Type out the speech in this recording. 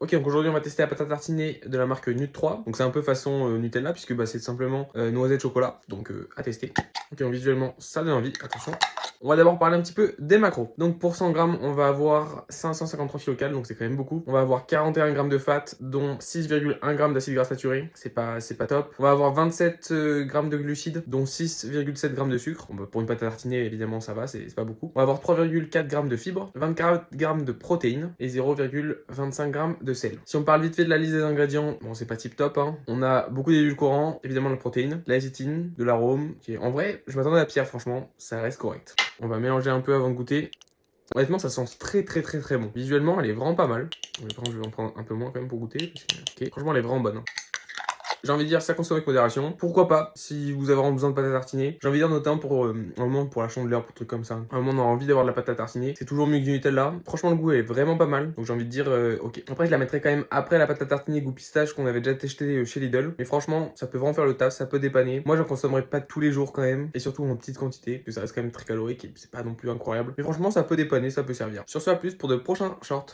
Ok, donc aujourd'hui on va tester la pâte à tartiner de la marque Nut 3. Donc c'est un peu façon Nutella puisque bah, c'est simplement noisette chocolat. Donc à tester. Ok, donc visuellement ça donne envie. Attention. On va d'abord parler un petit peu des macros. Donc pour 100 grammes, on va avoir 553 kilocalories, donc c'est quand même beaucoup. On va avoir 41 grammes de fat, dont 6,1 grammes d'acide gras saturé. C'est pas top. On va avoir 27 grammes de glucides, dont 6,7 grammes de sucre. Bon, bah, pour une pâte à tartiner, évidemment, ça va, c'est pas beaucoup. On va avoir 3,4 grammes de fibres, 24 grammes de protéines et 0,25 grammes de sel. Si on parle vite fait de la liste des ingrédients, bon, c'est pas tip top, hein. On a beaucoup d'édulcorants, évidemment la protéine, de la lécithine, de l'arôme. Qui est... En vrai, je m'attendais à pire, franchement, ça reste correct. On va mélanger un peu avant de goûter. Honnêtement, ça sent très bon. Visuellement, elle est vraiment pas mal. Mais par contre, je vais en prendre un peu moins quand même pour goûter. Ok, franchement, elle est vraiment bonne, hein. J'ai envie de dire ça consomme avec modération. Pourquoi pas si vous avez vraiment besoin de pâte à tartiner. J'ai envie de dire notamment pour un moment pour la chandeleur, pour trucs comme ça. Un moment on a envie d'avoir de la pâte à tartiner. C'est toujours mieux que du Nutella. Franchement le goût est vraiment pas mal. Donc j'ai envie de dire ok. Après je la mettrai quand même après la pâte à tartiner goût pistache qu'on avait déjà testé chez Lidl. Mais franchement ça peut vraiment faire le taf, ça peut dépanner. Moi j'en consommerai pas tous les jours quand même. Et surtout en petite quantité. Que ça reste quand même très calorique et c'est pas non plus incroyable. Mais franchement ça peut dépanner, ça peut servir. Sur ce à plus pour de prochains shorts.